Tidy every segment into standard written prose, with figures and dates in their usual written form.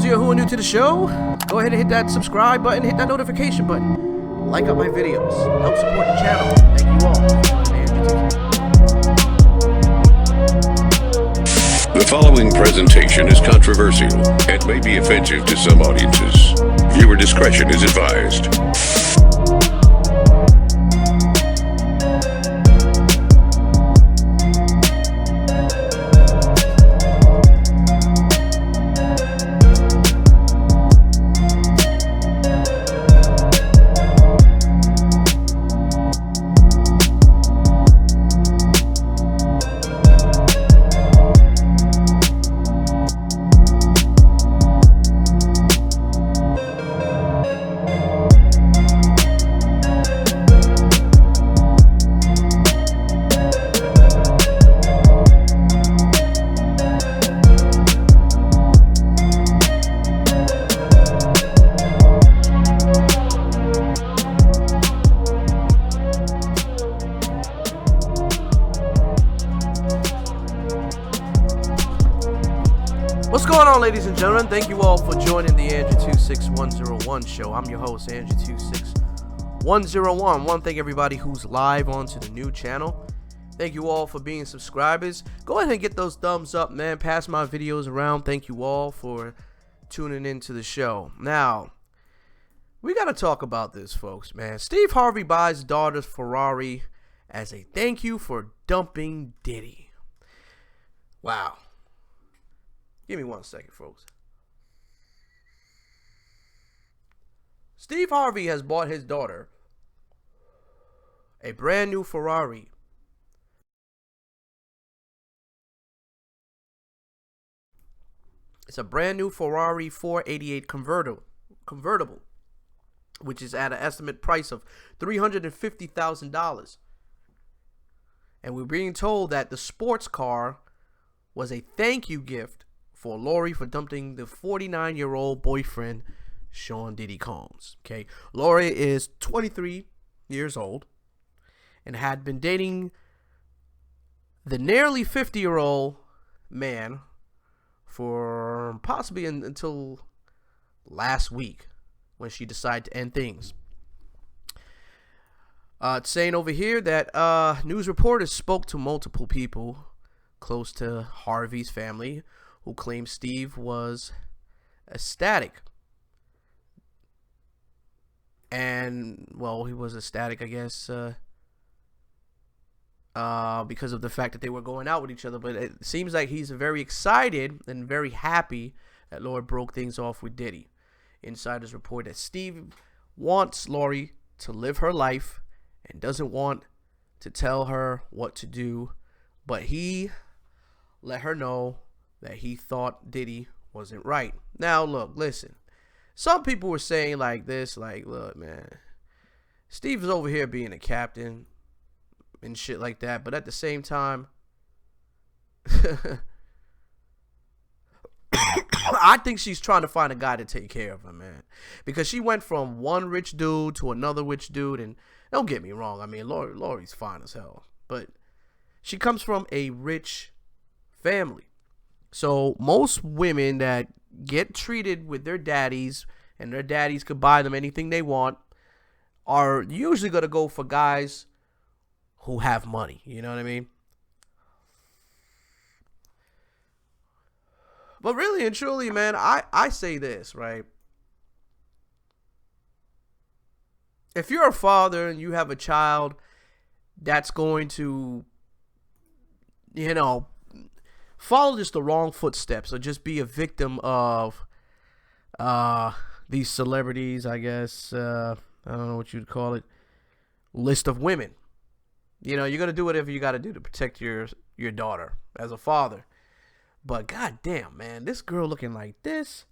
you who are new to the show, go ahead and hit that subscribe button, hit that notification button. Like up my videos. Help support the channel. Thank you all. The following presentation is controversial and may be offensive to some audiences. Viewer discretion is advised. What's going on, ladies and gentlemen? Thank you all for joining the Andrew26101 show. I'm your host, Andrew26101. Want to thank everybody who's live onto the new channel. Thank you all for being subscribers. Go ahead and get those thumbs up, man. Pass my videos around. Thank you all for tuning into the show. Now, we got to talk about this, folks, man. Steve Harvey buys daughter's Ferrari as a thank you for dumping Diddy. Wow. Give me 1 second, folks. Steve Harvey has bought his daughter a brand new Ferrari. It's a brand new Ferrari 488 convertible, which is at an estimate price of $350,000. And we're being told that the sports car was a thank you gift for Lori for dumping the 49-year-old boyfriend, Sean Diddy Combs. Okay, Lori is 23 years old and had been dating the nearly 50-year-old man for possibly until last week when she decided to end things. It's saying over here that news reporters spoke to multiple people close to Harvey's family who claimed Steve was ecstatic. And, well, he was ecstatic, I guess, because of the fact that they were going out with each other. But it seems like he's very excited and very happy that Lori broke things off with Diddy. Insiders report that Steve wants Lori to live her life and doesn't want to tell her what to do, but he let her know that he thought Diddy wasn't right. Now, look, listen. Some people were saying like this, like, look, man, Steve is over here being a captain and shit like that, but at the same time, I think she's trying to find a guy to take care of her, man, because she went from one rich dude to another rich dude, and don't get me wrong, I mean, Lori's fine as hell, but she comes from a rich family. So most women that get treated with their daddies and their daddies could buy them anything they want are usually going to go for guys who have money. You know what I mean? But really and truly, man, I say this, right? If you're a father and you have a child that's going to, you know, follow just the wrong footsteps or just be a victim of these celebrities, I guess, I don't know what you'd call it, list of women. You know, you're going to do whatever you got to do to protect your daughter as a father. But goddamn, man, this girl looking like this,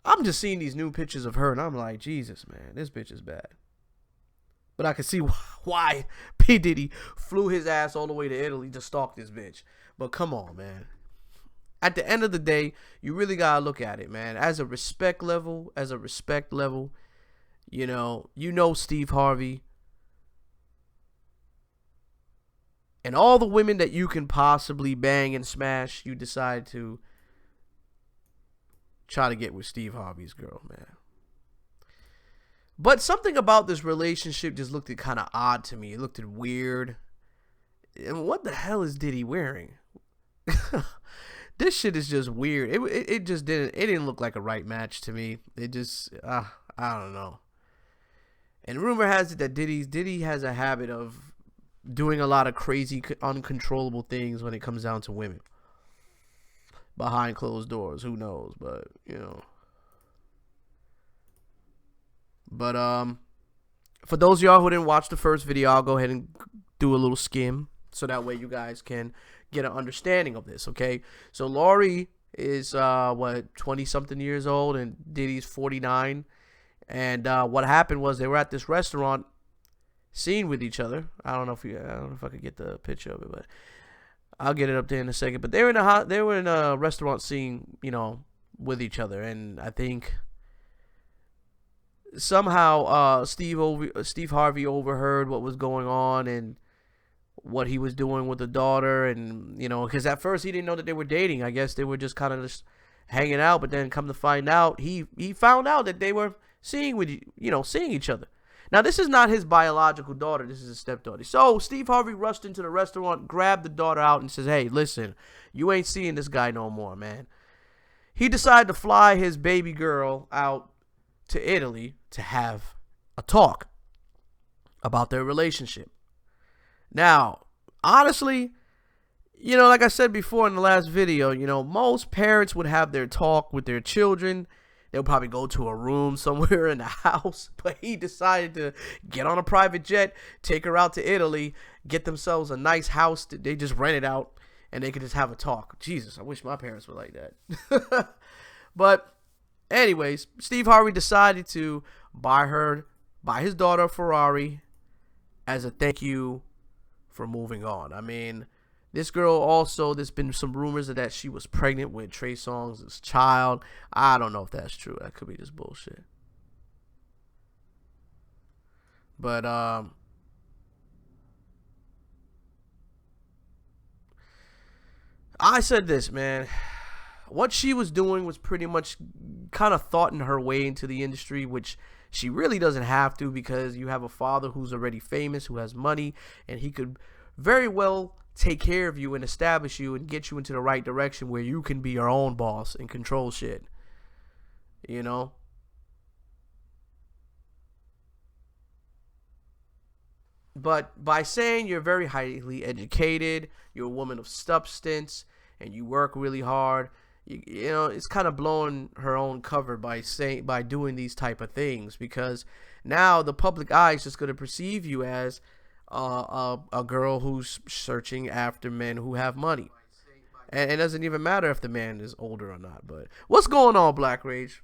I'm just seeing these new pictures of her and I'm like, Jesus, man, this bitch is bad. But I can see why P. Diddy flew his ass all the way to Italy to stalk this bitch. But come on, man. At the end of the day, you really got to look at it, man. As a respect level, you know Steve Harvey. And all the women that you can possibly bang and smash, you decide to try to get with Steve Harvey's girl, man. But something about this relationship just looked kind of odd to me. It looked weird. And what the hell is Diddy wearing? This shit is just weird. It just didn't look like a right match to me. It just I don't know. And rumor has it that Diddy has a habit of doing a lot of crazy, uncontrollable things when it comes down to women. Behind closed doors, who knows? But you know. But for those of y'all who didn't watch the first video, I'll go ahead and do a little skim so that way you guys can get an understanding of this, okay? So Lori is 20-something years old and Diddy's 49. And what happened was they were at this restaurant scene with each other. I don't know if I could get the picture of it, but I'll get it up there in a second. But they were in a restaurant scene, you know, with each other, and I think somehow Steve Harvey overheard what was going on and what he was doing with the daughter, and you know, because at first he didn't know that they were dating. I guess they were just kind of just hanging out, but then come to find out, he found out that they were seeing each other. Now this is not his biological daughter. This is his stepdaughter. So Steve Harvey rushed into the restaurant, grabbed the daughter out, and says, "Hey, listen, you ain't seeing this guy no more, man." He decided to fly his baby girl out to Italy to have a talk about their relationship. Now, honestly, you know, like I said before in the last video, you know, most parents would have their talk with their children. They'll probably go to a room somewhere in the house, but he decided to get on a private jet, take her out to Italy, get themselves a nice house that they just rented out, and they could just have a talk. Jesus, I wish my parents were like that. But anyways, Steve Harvey decided to buy his daughter a Ferrari as a thank you for moving on. I mean, this girl also, there's been some rumors that she was pregnant with Trey Songz' child. I don't know if that's true. That could be just bullshit. But I said this, man. What she was doing was pretty much kind of thoughting her way into the industry, which she really doesn't have to, because you have a father who's already famous, who has money, and he could very well take care of you and establish you and get you into the right direction where you can be your own boss and control shit. You know? But by saying you're very highly educated, you're a woman of substance, and you work really hard, you know, it's kind of blowing her own cover by doing these type of things, because now the public eye is just going to perceive you as a girl who's searching after men who have money. And it doesn't even matter if the man is older or not. But what's going on, Black Rage?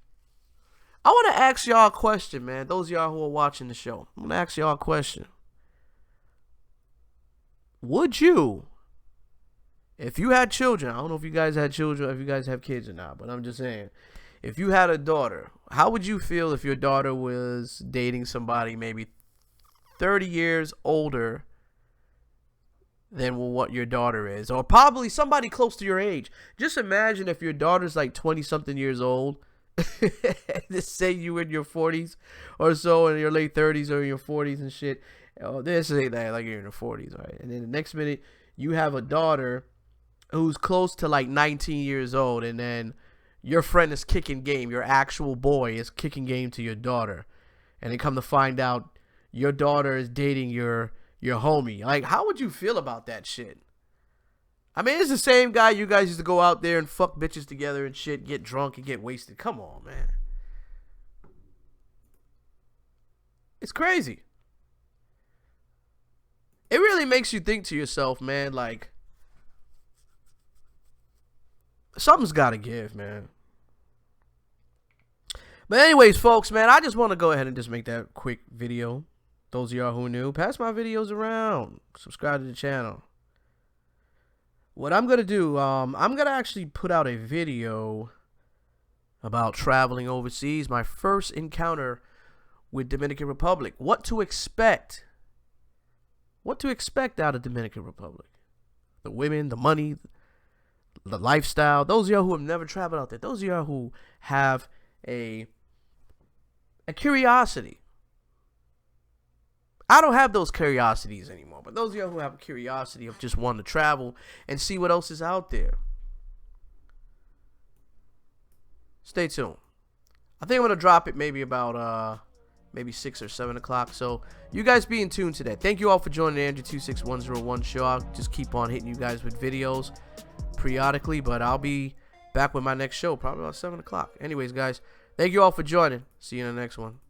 I want to ask y'all a question, man. Those of y'all who are watching the show, I'm going to ask y'all a question. Would you, if you had children, I don't know if you guys had children, if you guys have kids or not, but I'm just saying, if you had a daughter, how would you feel if your daughter was dating somebody maybe 30 years older than what your daughter is, or probably somebody close to your age? Just imagine if your daughter's like 20-something years old. Just say you in your 40s or so, in your late 30s or in your 40s and shit. Oh, this say that like you're in your 40s, right? And then the next minute you have a daughter who's close to like 19 years old, and then your friend is kicking game. Your actual boy is kicking game to your daughter, and they come to find out your daughter is dating your homie. Like, how would you feel about that shit? I mean, it's the same guy you guys used to go out there and fuck bitches together and shit, get drunk and get wasted. Come on, man. It's crazy. It really makes you think to yourself, man, like, something's got to give, man. But anyways, folks, man, I just want to go ahead and just make that quick video. Those of y'all who are new, pass my videos around. Subscribe to the channel. What I'm going to do, I'm going to actually put out a video about traveling overseas. My first encounter with Dominican Republic. What to expect. What to expect out of Dominican Republic. The women, the money, the lifestyle. Those of y'all who have never traveled out there. Those of y'all who have a curiosity. I don't have those curiosities anymore, but those of y'all who have a curiosity of just wanting to travel and see what else is out there, stay tuned. I think I'm going to drop it maybe about maybe 6 or 7 o'clock. So you guys be in tune to that. Thank you all for joining the Andrew 26101 show. I'll just keep on hitting you guys with videos periodically, but I'll be back with my next show probably about 7 o'clock. Anyways, guys, thank you all for joining. See you in the next one.